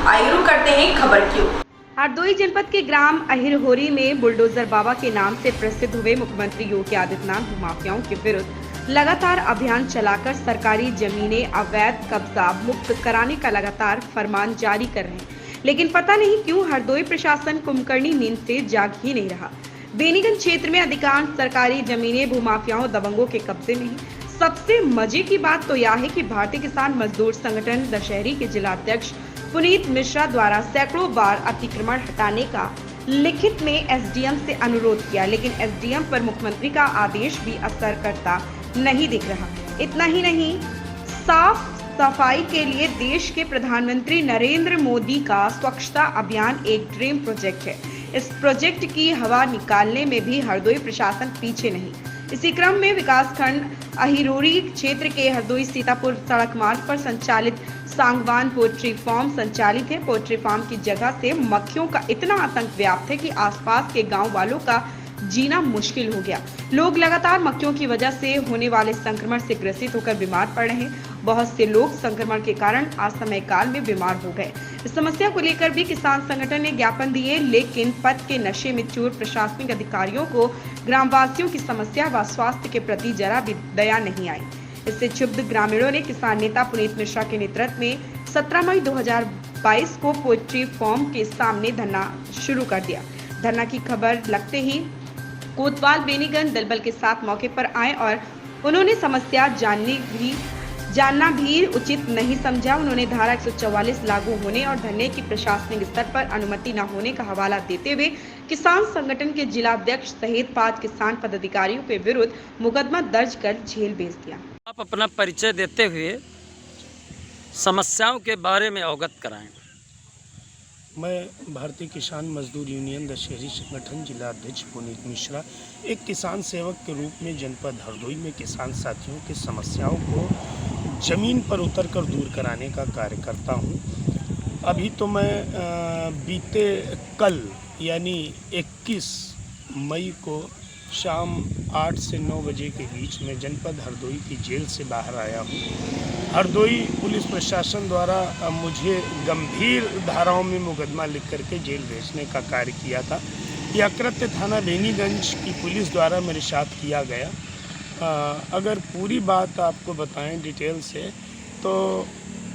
आइए रुक करते हैं खबर की ओर। हरदोई जनपद के ग्राम अहिरहोरी में बुलडोजर बाबा के नाम से प्रसिद्ध हुए मुख्यमंत्री योगी आदित्यनाथ भूमाफियाओं के विरुद्ध लगातार अभियान चलाकर सरकारी जमीनें अवैध कब्जा मुक्त कराने का लगातार फरमान जारी कर रहे हैं, लेकिन पता नहीं क्यों हरदोई प्रशासन कुंभकर्णी नींद से जाग ही नहीं रहा। बेनीगंज क्षेत्र में अधिकांश सरकारी जमीनें भूमाफियाओं दबंगों के कब्जे में हैं। सबसे मजे की बात तो यह है कि भारतीय किसान मजदूर संगठन दशहरी के जिलाध्यक्ष पुनीत मिश्रा द्वारा सैकड़ों बार अतिक्रमण हटाने का लिखित में एसडीएम से अनुरोध किया, लेकिन एसडीएम पर मुख्यमंत्री का आदेश भी असर करता नहीं दिख रहा। इतना ही नहीं, साफ सफाई के लिए देश के प्रधानमंत्री नरेंद्र मोदी का स्वच्छता अभियान एक ड्रीम प्रोजेक्ट है। इस प्रोजेक्ट की हवा निकालने में भी हरदोई प्रशासन पीछे नहीं। इसी क्रम में विकासखंड अहिरोरी क्षेत्र के हरदोई सीतापुर सड़क मार्ग पर संचालित सांगवान पोल्ट्री फार्म संचालित है। पोल्ट्री फार्म की जगह से मक्खियों का इतना आतंक व्याप्त है कि आसपास के गांव वालों का जीना मुश्किल हो गया। लोग लगातार मक्खियों की वजह से होने वाले संक्रमण से ग्रसित होकर बीमार पड़ रहे हैं। बहुत से लोग संक्रमण के कारण असमय काल में बीमार हो गए। इस समस्या को लेकर भी किसान संगठन ने ज्ञापन दिए, लेकिन पद के नशे में चूर प्रशासनिक अधिकारियों को ग्रामवासियों की समस्या व स्वास्थ्य के प्रति जरा भी दया नहीं आई। इससे क्षुब्ध ग्रामीणों ने किसान नेता पुनीत मिश्रा के नेतृत्व में 17 मई 2022 को पोल्ट्री फार्म के सामने धरना शुरू कर दिया। धरना की खबर लगते ही कोतवाल बेनीगंज दलबल के साथ मौके पर आए और उन्होंने समस्या जानना भी उचित नहीं समझा। उन्होंने धारा 144 लागू होने और धरने की प्रशासनिक स्तर पर अनुमति न होने का हवाला देते हुए किसान संगठन के जिलाध्यक्ष सहित 5 किसान पदाधिकारियों के विरुद्ध मुकदमा दर्ज कर जेल भेज दिया। आप अपना परिचय देते हुए समस्याओं के बारे में अवगत कराएं। मैं भारतीय किसान मजदूर यूनियन दशहरी संगठन जिला अध्यक्ष पुनीत मिश्रा एक किसान सेवक के रूप में जनपद हरदोई में किसान साथियों की समस्याओं को ज़मीन पर उतरकर दूर कराने का कार्य करता हूं। अभी तो मैं बीते कल यानी 21 मई को शाम 8 से 9 बजे के बीच में जनपद हरदोई की जेल से बाहर आया हूँ। हरदोई पुलिस प्रशासन द्वारा मुझे गंभीर धाराओं में मुकदमा लिख करके जेल भेजने का कार्य किया था। यह कृत्य थाना बेनीगंज की पुलिस द्वारा मेरे साथ किया गया। अगर पूरी बात आपको बताएं डिटेल से तो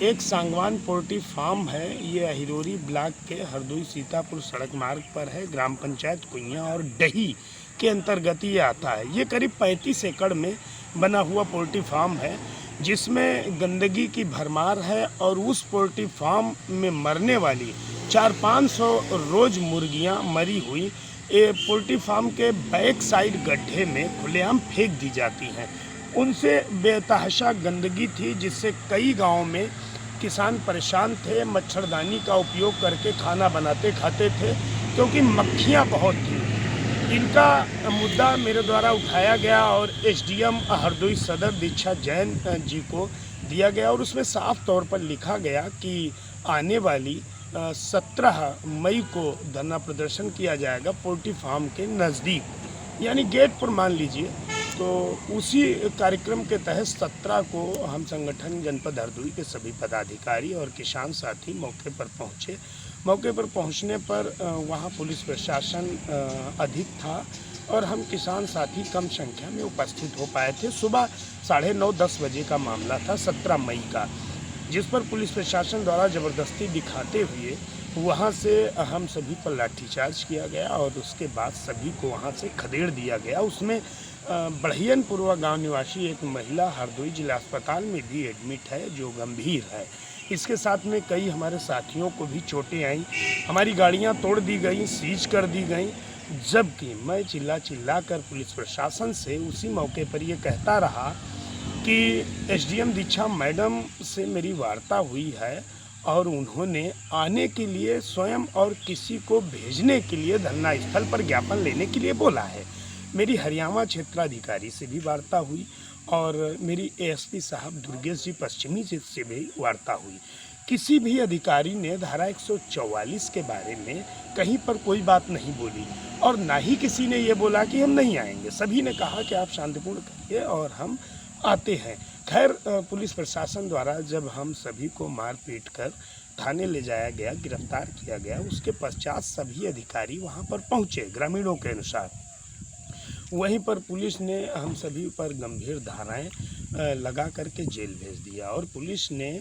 एक सांगवान पोल्ट्री फार्म है। ये अहिरोरी ब्लॉक के हरदोई सीतापुर सड़क मार्ग पर है। ग्राम पंचायत कुइयाँ और डही के अंतर्गत ये आता है। ये करीब 35 एकड़ में बना हुआ पोल्ट्री फार्म है, जिसमें गंदगी की भरमार है और उस पोल्ट्री फार्म में मरने वाली 400-500 रोज मुर्गियां मरी हुई ये पोल्ट्री फार्म के बैक साइड गड्ढे में खुलेआम फेंक दी जाती हैं। उनसे बेतहाशा गंदगी थी, जिससे कई गाँव में किसान परेशान थे। मच्छरदानी का उपयोग करके खाना बनाते खाते थे, क्योंकि मक्खियाँ बहुत थी। इनका मुद्दा मेरे द्वारा उठाया गया और एसडीएम हरदोई सदर दीक्षा जैन जी को दिया गया और उसमें साफ तौर पर लिखा गया कि आने वाली 17 मई को धरना प्रदर्शन किया जाएगा पोल्ट्री फार्म के नज़दीक, यानी गेट पर मान लीजिए। तो उसी कार्यक्रम के तहत 17 को हम संगठन जनपद हरदोई के सभी पदाधिकारी और किसान साथी मौके पर पहुँचे। मौके पर पहुंचने पर वहां पुलिस प्रशासन अधिक था और हम किसान साथी कम संख्या में उपस्थित हो पाए थे। सुबह 9:30-10 बजे का मामला था 17 मई का, जिस पर पुलिस प्रशासन द्वारा ज़बरदस्ती दिखाते हुए वहां से हम सभी पर लाठीचार्ज किया गया और उसके बाद सभी को वहां से खदेड़ दिया गया। उसमें बढ़ियनपुरवा गाँव निवासी एक महिला हरदोई जिला अस्पताल में भी एडमिट है, जो गंभीर है। इसके साथ में कई हमारे साथियों को भी चोटें आईं। हमारी गाड़ियां तोड़ दी गई, सीज कर दी गई, जबकि मैं चिल्ला कर पुलिस प्रशासन से उसी मौके पर ये कहता रहा कि एसडीएम दीक्षा मैडम से मेरी वार्ता हुई है और उन्होंने आने के लिए स्वयं और किसी को भेजने के लिए धरना स्थल पर ज्ञापन लेने के लिए बोला है। मेरी हरियाणा क्षेत्राधिकारी से भी वार्ता हुई और मेरी एएसपी साहब दुर्गेश जी पश्चिमी से भी वार्ता हुई। किसी भी अधिकारी ने धारा 144 के बारे में कहीं पर कोई बात नहीं बोली और ना ही किसी ने ये बोला कि हम नहीं आएंगे। सभी ने कहा कि आप शांतिपूर्ण करिए और हम आते हैं। खैर, पुलिस प्रशासन द्वारा जब हम सभी को मार पीट कर थाने ले जाया गया, गिरफ्तार किया गया। उसके पश्चात सभी अधिकारी वहां पर पहुंचे ग्रामीणों के अनुसार। वहीं पर पुलिस ने हम सभी पर गंभीर धाराएं लगा करके जेल भेज दिया और पुलिस ने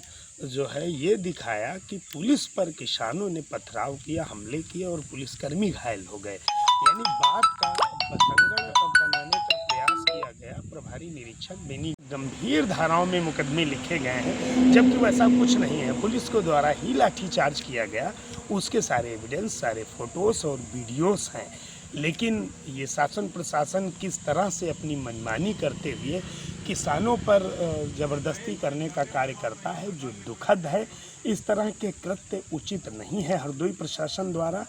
जो है ये दिखाया कि पुलिस पर किसानों ने पथराव किया, हमले किए और पुलिसकर्मी घायल हो गए। यानी बात का बतंगड़ बनाने का प्रयास किया गया। प्रभारी निरीक्षक बेनी गंभीर धाराओं में मुकदमे लिखे गए हैं, जबकि वैसा कुछ नहीं है। पुलिस को द्वारा ही लाठीचार्ज किया गया, उसके सारे एविडेंस, सारे फोटोस और वीडियोस हैं। लेकिन ये शासन प्रशासन किस तरह से अपनी मनमानी करते हुए किसानों पर ज़बरदस्ती करने का कार्य करता है, जो दुखद है। इस तरह के कृत्य उचित नहीं है हरदोई प्रशासन द्वारा,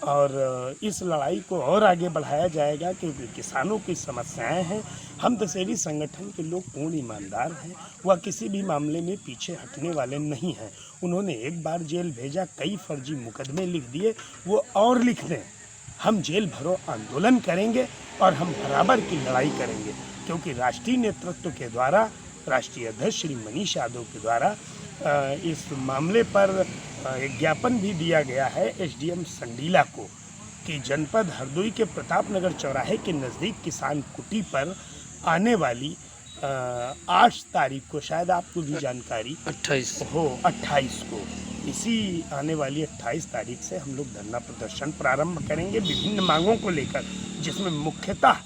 और इस लड़ाई को और आगे बढ़ाया जाएगा क्योंकि किसानों की समस्याएं हैं। हम दशहरी संगठन के लोग पूर्ण ईमानदार हैं, वह किसी भी मामले में पीछे हटने वाले नहीं हैं। उन्होंने एक बार जेल भेजा, कई फर्जी मुकदमे लिख दिए, वो और लिख दें। हम जेल भरो आंदोलन करेंगे और हम बराबर की लड़ाई करेंगे, क्योंकि राष्ट्रीय नेतृत्व के द्वारा, राष्ट्रीय अध्यक्ष श्री मनीष यादव के द्वारा इस मामले पर एक ज्ञापन भी दिया गया है एसडीएम संडीला को कि जनपद हरदोई के प्रताप नगर चौराहे के नज़दीक किसान कुटी पर आने वाली 8 तारीख को, शायद आपको भी जानकारी 28 को, इसी आने वाली 28 तारीख से हम लोग धरना प्रदर्शन प्रारंभ करेंगे विभिन्न मांगों को लेकर, जिसमें मुख्यतः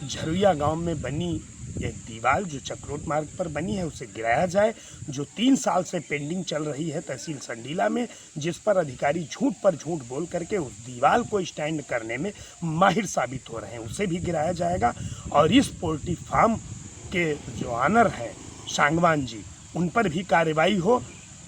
झरुया गांव में बनी एक दीवार जो चक्रोट मार्ग पर बनी है उसे गिराया जाए, जो 3 साल से पेंडिंग चल रही है तहसील संडीला में, जिस पर अधिकारी झूठ पर झूठ बोल करके उस दीवार को स्टैंड करने में माहिर साबित हो रहे हैं, उसे भी गिराया जाएगा। और इस पोल्ट्री फार्म के जो ऑनर हैं सांगवान जी, उन पर भी कार्रवाई हो,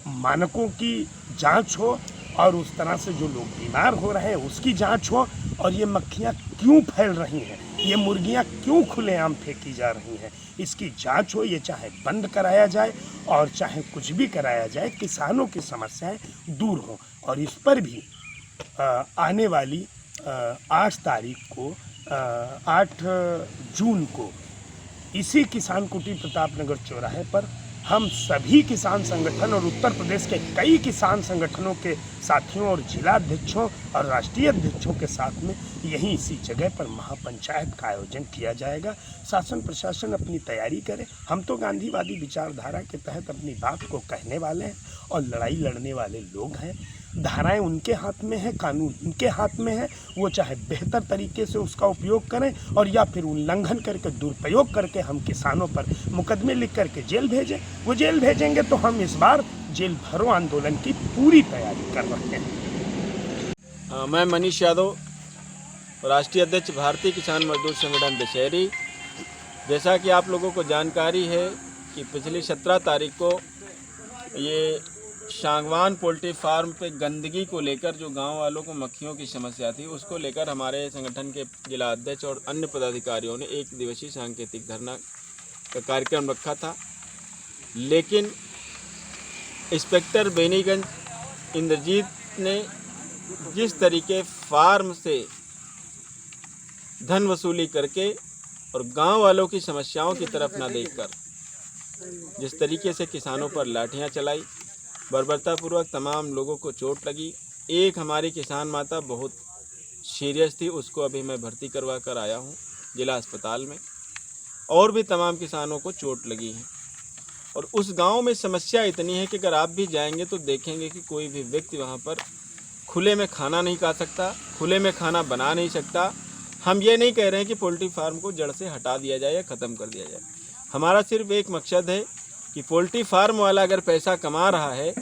मानकों की जांच हो और उस तरह से जो लोग बीमार हो रहे हैं उसकी जांच हो, और ये मक्खियाँ क्यों फैल रही हैं, ये मुर्गियाँ क्यों खुलेआम फेंकी जा रही हैं, इसकी जांच हो। ये चाहे बंद कराया जाए और चाहे कुछ भी कराया जाए, किसानों की समस्याएं दूर हों। और इस पर भी आने वाली 8 तारीख को 8 जून को इसी किसान कुटी प्रताप नगर चौराहे पर हम सभी किसान संगठन और उत्तर प्रदेश के कई किसान संगठनों के साथियों और जिला अध्यक्षों और राष्ट्रीय अध्यक्षों के साथ में यहीं इसी जगह पर महापंचायत का आयोजन किया जाएगा। शासन प्रशासन अपनी तैयारी करे। हम तो गांधीवादी विचारधारा के तहत अपनी बात को कहने वाले हैं और लड़ाई लड़ने वाले लोग हैं। धाराएं उनके हाथ में है, कानून उनके हाथ में है, वो चाहे बेहतर तरीके से उसका उपयोग करें और या फिर उल्लंघन करके, दुरुपयोग करके हम किसानों पर मुकदमे लिख करके जेल भेजें। वो जेल भेजेंगे तो हम इस बार जेल भरो आंदोलन की पूरी तैयारी कर रहे हैं। मैं मनीष यादव, राष्ट्रीय अध्यक्ष भारतीय किसान मजदूर संगठन दशहरी। जैसा कि आप लोगों को जानकारी है कि पिछली 17 तारीख को ये सांगवान पोल्ट्री फार्म पे गंदगी को लेकर जो गांव वालों को मक्खियों की समस्या थी, उसको लेकर हमारे संगठन के जिला अध्यक्ष और अन्य पदाधिकारियों ने 1 दिवसीय सांकेतिक धरना का कार्यक्रम रखा था। लेकिन इंस्पेक्टर बेनीगंज इंद्रजीत ने जिस तरीके फार्म से धन वसूली करके और गांव वालों की समस्याओं की तरफ ना देखकर जिस तरीके से किसानों पर लाठियां चलाई, बर्बरतापूर्वक तमाम लोगों को चोट लगी। एक हमारी किसान माता बहुत सीरियस थी, उसको अभी मैं भर्ती करवा कर आया हूँ जिला अस्पताल में, और भी तमाम किसानों को चोट लगी है। और उस गांव में समस्या इतनी है कि अगर आप भी जाएंगे तो देखेंगे कि कोई भी व्यक्ति वहाँ पर खुले में खाना नहीं खा सकता, खुले में खाना बना नहीं सकता। हम ये नहीं कह रहे हैं कि पोल्ट्री फार्म को जड़ से हटा दिया जाए या ख़त्म कर दिया जाए। हमारा सिर्फ एक मकसद है कि पोल्ट्री फार्म वाला अगर पैसा कमा रहा है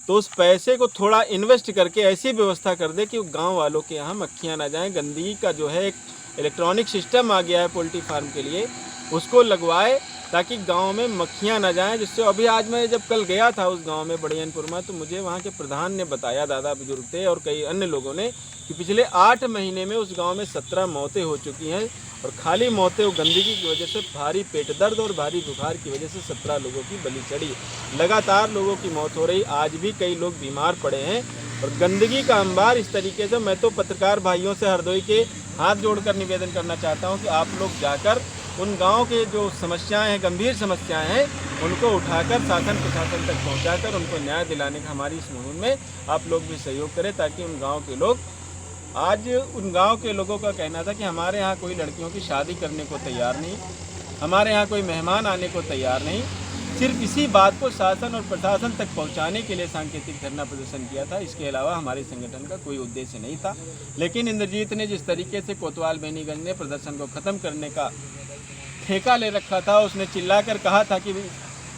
तो उस पैसे को थोड़ा इन्वेस्ट करके ऐसी व्यवस्था कर दे कि गांव वालों के यहाँ मक्खियाँ ना जाएं। गंदगी का जो है एक इलेक्ट्रॉनिक सिस्टम आ गया है पोल्ट्री फार्म के लिए, उसको लगवाए ताकि गांव में मक्खियाँ ना जाएं। जिससे अभी आज मैं जब कल गया था उस गांव में बड़ियनपुर में, तो मुझे वहाँ के प्रधान ने बताया, दादा बुजुर्ग थे और कई अन्य लोगों ने, कि पिछले 8 महीने में उस गांव में 17 मौतें हो चुकी हैं। और खाली मौतें वो गंदगी की वजह से, भारी पेट दर्द और भारी बुखार की वजह से 17 लोगों की बलि चढ़ी। लगातार लोगों की मौत हो रही, आज भी कई लोग बीमार पड़े हैं। और गंदगी का अंबार इस तरीके से, मैं तो पत्रकार भाइयों से हरदोई के हाथ जोड़कर निवेदन करना चाहता हूं कि आप लोग जाकर उन गांव के जो समस्याएं हैं, गंभीर समस्याएं हैं, उनको उठाकर शासन प्रशासन तक पहुंचाकर उनको न्याय दिलाने का हमारी इस मुहिम में आप लोग भी सहयोग करें, ताकि उन गांव के लोग, आज उन गांव के लोगों का कहना था कि हमारे यहाँ कोई लड़कियों की शादी करने को तैयार नहीं, हमारे यहाँ कोई मेहमान आने को तैयार नहीं। सिर्फ इसी बात को शासन और प्रशासन तक पहुंचाने के लिए सांकेतिक धरना प्रदर्शन किया था। इसके अलावा हमारे संगठन का कोई उद्देश्य नहीं था। लेकिन इंद्रजीत ने जिस तरीके से कोतवाल बेनीगंज ने प्रदर्शन को ख़त्म करने का ठेका ले रखा था, उसने चिल्लाकर कहा था कि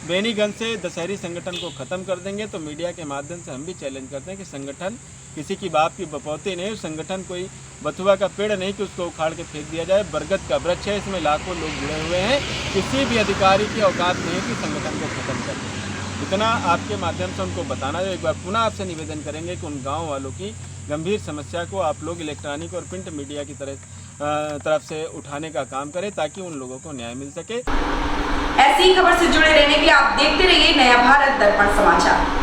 बेनीगंज से दशहरी संगठन को ख़त्म कर देंगे, तो मीडिया के माध्यम से हम भी चैलेंज करते हैं कि संगठन किसी की बाप की बपौती नहीं, उस संगठन कोई बथुआ का पेड़ नहीं कि उसको उखाड़ के फेंक दिया जाए। बरगद का वृक्ष है, इसमें लाखों लोग जुड़े हुए हैं, किसी भी अधिकारी की औकात नहीं कि संगठन को ख़त्म कर दें। इतना आपके माध्यम से उनको बताना है। एक बार पुनः आपसे निवेदन करेंगे कि उन गाँव वालों की गंभीर समस्या को आप लोग इलेक्ट्रॉनिक और प्रिंट मीडिया की तरफ से उठाने का काम करें, ताकि उन लोगों को न्याय मिल सके। ऐसी खबर से जुड़े रहने के लिए आप देखते रहिए नया भारत दर्पण समाचार।